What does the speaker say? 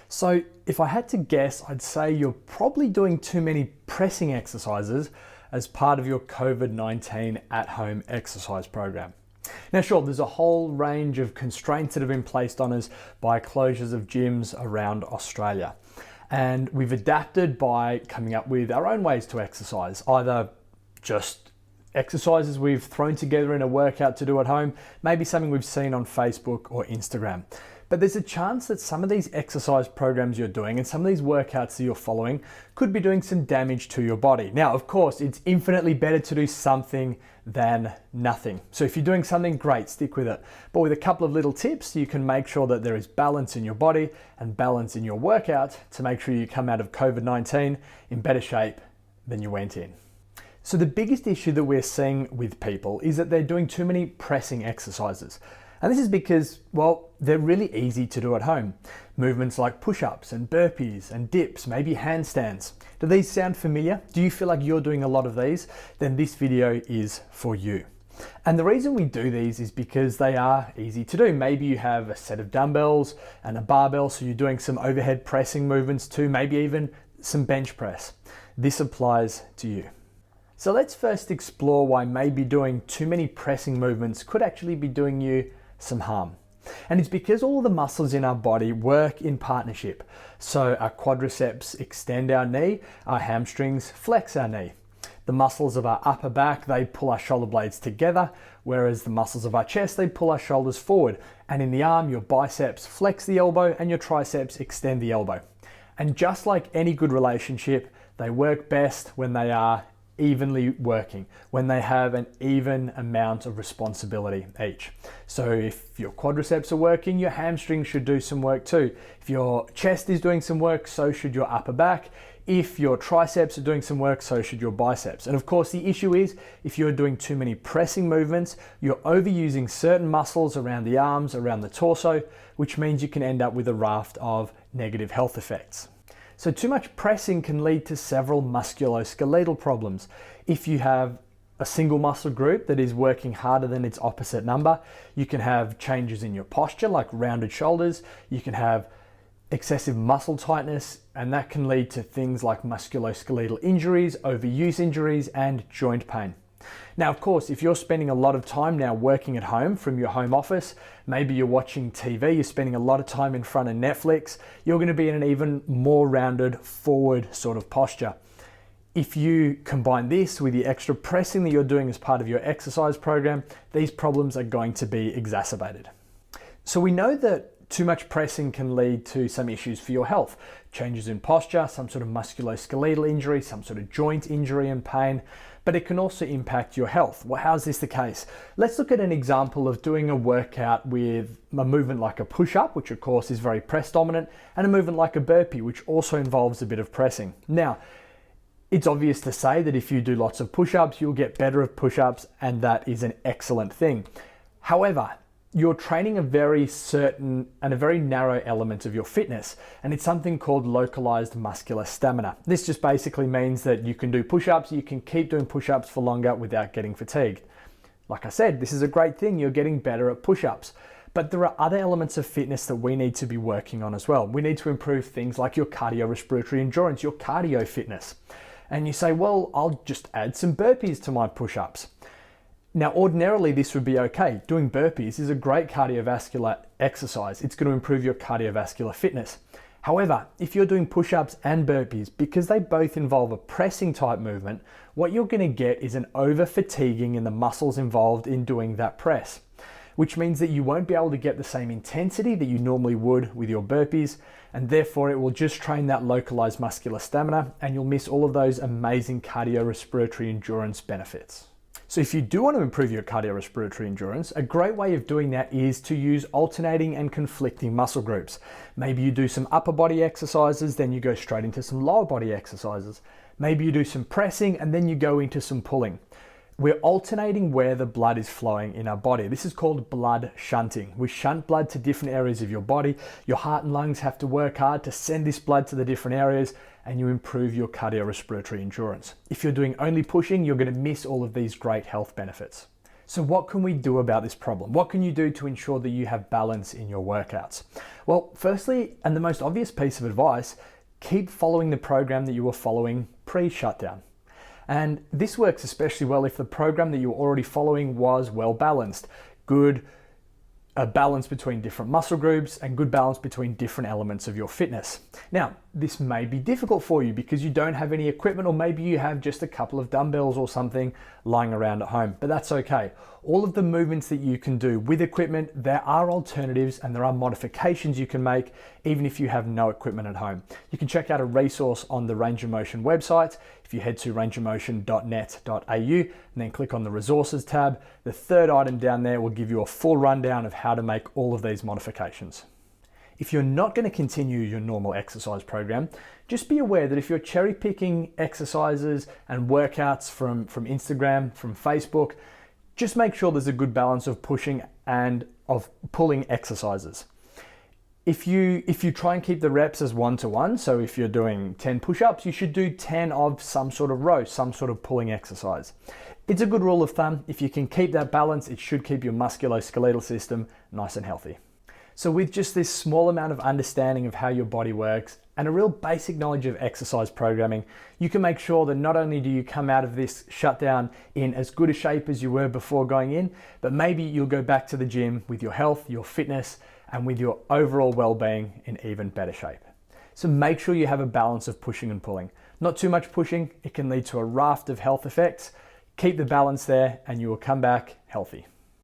So if I had to guess, I'd say you're probably doing too many pressing exercises as part of your COVID-19 at-home exercise program. Now sure, there's a whole range of constraints that have been placed on us by closures of gyms around Australia. And we've adapted by coming up with our own ways to exercise, either just exercises we've thrown together in a workout to do at home, maybe something we've seen on Facebook or Instagram. But there's a chance that some of these exercise programs you're doing and some of these workouts that you're following could be doing some damage to your body. Now, of course, it's infinitely better to do something than nothing. So if you're doing something, great, stick with it. But with a couple of little tips, you can make sure that there is balance in your body and balance in your workout to make sure you come out of COVID-19 in better shape than you went in. So the biggest issue that we're seeing with people is that they're doing too many pressing exercises. And this is because, well, they're really easy to do at home. Movements like push-ups and burpees and dips, maybe handstands. Do these sound familiar? Do you feel like you're doing a lot of these? Then this video is for you. And the reason we do these is because they are easy to do. Maybe you have a set of dumbbells and a barbell, so you're doing some overhead pressing movements too, maybe even some bench press. This applies to you. So let's first explore why maybe doing too many pressing movements could actually be doing you some harm. And it's because all the muscles in our body work in partnership. So our quadriceps extend our knee, our hamstrings flex our knee. The muscles of our upper back, they pull our shoulder blades together, whereas the muscles of our chest, they pull our shoulders forward. And in the arm, your biceps flex the elbow and your triceps extend the elbow. And just like any good relationship, they work best when they are evenly working, when they have an even amount of responsibility each. So if your quadriceps are working, your hamstrings should do some work too. If your chest is doing some work, so should your upper back. If your triceps are doing some work, so should your biceps. And of course, the issue is if you're doing too many pressing movements, you're overusing certain muscles around the arms, around the torso, which means you can end up with a raft of negative health effects. So too much pressing can lead to several musculoskeletal problems. If you have a single muscle group that is working harder than its opposite number, you can have changes in your posture like rounded shoulders, you can have excessive muscle tightness, and that can lead to things like musculoskeletal injuries, overuse injuries, and joint pain. Now, of course, if you're spending a lot of time now working at home from your home office, maybe you're watching TV, you're spending a lot of time in front of Netflix, you're going to be in an even more rounded forward sort of posture. If you combine this with the extra pressing that you're doing as part of your exercise program, these problems are going to be exacerbated. So we know that too much pressing can lead to some issues for your health. Changes in posture, some sort of musculoskeletal injury, some sort of joint injury and pain, but it can also impact your health. Well, how's this the case? Let's look at an example of doing a workout with a movement like a push-up, which of course is very press dominant, and a movement like a burpee, which also involves a bit of pressing. Now, it's obvious to say that if you do lots of push-ups, you'll get better at push-ups, and that is an excellent thing. However, you're training a very certain and a very narrow element of your fitness, and it's something called localized muscular stamina. This just basically means that you can do push-ups, you can keep doing push-ups for longer without getting fatigued. Like I said, this is a great thing, you're getting better at push-ups. But there are other elements of fitness that we need to be working on as well. We need to improve things like your cardiorespiratory endurance, your cardio fitness. And you say, well, I'll just add some burpees to my push-ups. Now, ordinarily, this would be okay. Doing burpees is a great cardiovascular exercise. It's going to improve your cardiovascular fitness. However, if you're doing push-ups and burpees, because they both involve a pressing type movement, what you're going to get is an over-fatiguing in the muscles involved in doing that press, which means that you won't be able to get the same intensity that you normally would with your burpees, and therefore it will just train that localized muscular stamina, and you'll miss all of those amazing cardiorespiratory endurance benefits. So if you do want to improve your cardiorespiratory endurance, a great way of doing that is to use alternating and conflicting muscle groups. Maybe you do some upper body exercises, then you go straight into some lower body exercises. Maybe you do some pressing and then you go into some pulling. We're alternating where the blood is flowing in our body. This is called blood shunting. We shunt blood to different areas of your body. Your heart and lungs have to work hard to send this blood to the different areas, and you improve your cardiorespiratory endurance. If you're doing only pushing, you're going to miss all of these great health benefits. So what can we do about this problem? What can you do to ensure that you have balance in your workouts? Well, firstly, and the most obvious piece of advice, keep following the program that you were following pre-shutdown. And this works especially well if the program that you were already following was well balanced, good, a balance between different muscle groups and good balance between different elements of your fitness. Now, this may be difficult for you because you don't have any equipment, or maybe you have just a couple of dumbbells or something lying around at home, but that's okay. All of the movements that you can do with equipment, there are alternatives and there are modifications you can make even if you have no equipment at home. You can check out a resource on the Range of Motion website. If you head to rangeofmotion.net.au and then click on the resources tab, the third item down there will give you a full rundown of how to make all of these modifications. If you're not going to continue your normal exercise program, just be aware that if you're cherry picking exercises and workouts from Instagram, from Facebook, just make sure there's a good balance of pushing and of pulling exercises. If you try and keep the reps as 1-to-1, so if you're doing 10 push-ups, you should do 10 of some sort of row, some sort of pulling exercise. It's a good rule of thumb. If you can keep that balance, it should keep your musculoskeletal system nice and healthy. So with just this small amount of understanding of how your body works and a real basic knowledge of exercise programming, you can make sure that not only do you come out of this shutdown in as good a shape as you were before going in, but maybe you'll go back to the gym with your health, your fitness, and with your overall well-being in even better shape. So make sure you have a balance of pushing and pulling. Not too much pushing, it can lead to a raft of health effects. Keep the balance there and you will come back healthy.